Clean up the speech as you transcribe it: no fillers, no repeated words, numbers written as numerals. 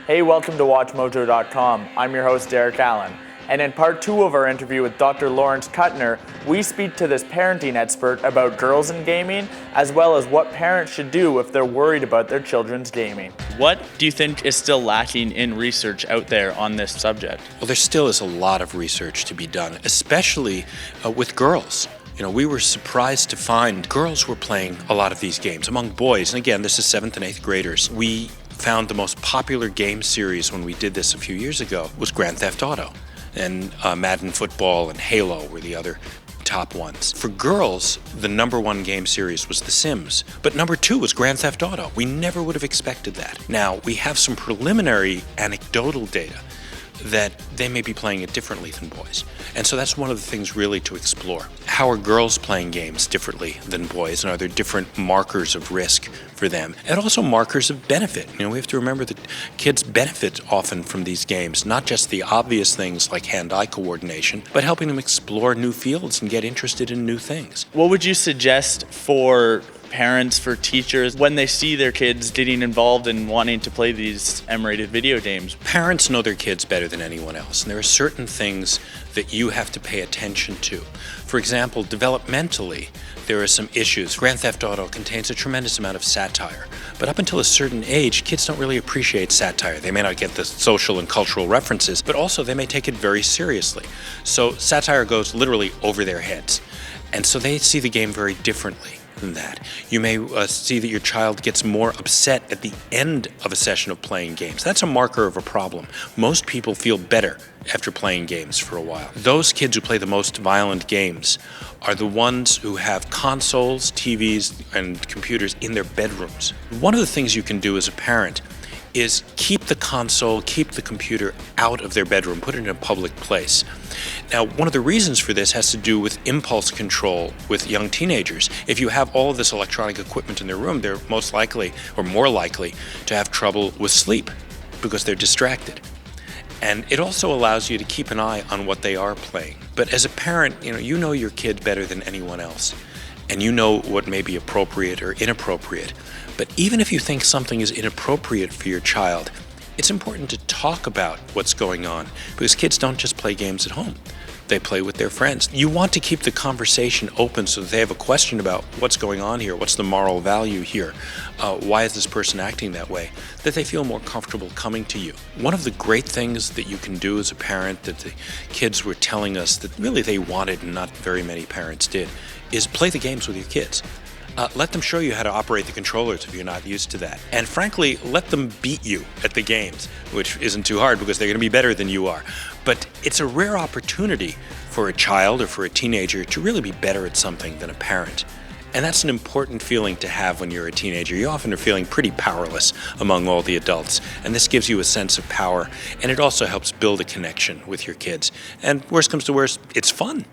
Hey, welcome to WatchMojo.com. I'm your host, Derek Allen. And in part 2 of our interview with Dr. Lawrence Kuttner, we speak to this parenting expert about girls in gaming, as well as what parents should do if they're worried about their children's gaming. What do you think is still lacking in research out there on this subject? Well, there still is a lot of research to be done, especially with girls. We were surprised to find girls were playing a lot of these games among boys. And again, this is 7th and 8th graders. We found the most popular game series when we did this a few years ago was Grand Theft Auto. And Madden Football and Halo were the other top ones. For girls, the number 1 game series was The Sims, but number 2 was Grand Theft Auto. We never would have expected that. Now, we have some preliminary anecdotal data that they may be playing it differently than boys. And so that's one of the things really to explore. How are girls playing games differently than boys? And are there different markers of risk for them? And also markers of benefit. We have to remember that kids benefit often from these games, not just the obvious things like hand-eye coordination, but helping them explore new fields and get interested in new things. What would you suggest for parents, for teachers, when they see their kids getting involved in wanting to play these M-rated video games? Parents know their kids better than anyone else, and there are certain things that you have to pay attention to. For example, developmentally, there are some issues. Grand Theft Auto contains a tremendous amount of satire, but up until a certain age, kids don't really appreciate satire. They may not get the social and cultural references, but also they may take it very seriously. So satire goes literally over their heads, and so they see the game very differently than that. You may see that your child gets more upset at the end of a session of playing games. That's a marker of a problem. Most people feel better after playing games for a while. Those kids who play the most violent games are the ones who have consoles, TVs, and computers in their bedrooms. One of the things you can do as a parent is keep the console, keep the computer out of their bedroom, put it in a public place. Now, one of the reasons for this has to do with impulse control with young teenagers. If you have all of this electronic equipment in their room, they're most likely, or more likely, to have trouble with sleep because they're distracted. And it also allows you to keep an eye on what they are playing. But as a parent, you know your kid better than anyone else. And you know what may be appropriate or inappropriate. But even if you think something is inappropriate for your child, it's important to talk about what's going on, because kids don't just play games at home. They play with their friends. You want to keep the conversation open so that they have a question about what's going on here, what's the moral value here, why is this person acting that way, that they feel more comfortable coming to you. One of the great things that you can do as a parent that the kids were telling us that really they wanted and not very many parents did is play the games with your kids. Let them show you how to operate the controllers if you're not used to that. And frankly, let them beat you at the games, which isn't too hard because they're going to be better than you are. But it's a rare opportunity for a child or for a teenager to really be better at something than a parent. And that's an important feeling to have when you're a teenager. You often are feeling pretty powerless among all the adults, and this gives you a sense of power, and it also helps build a connection with your kids. And worst comes to worst, it's fun.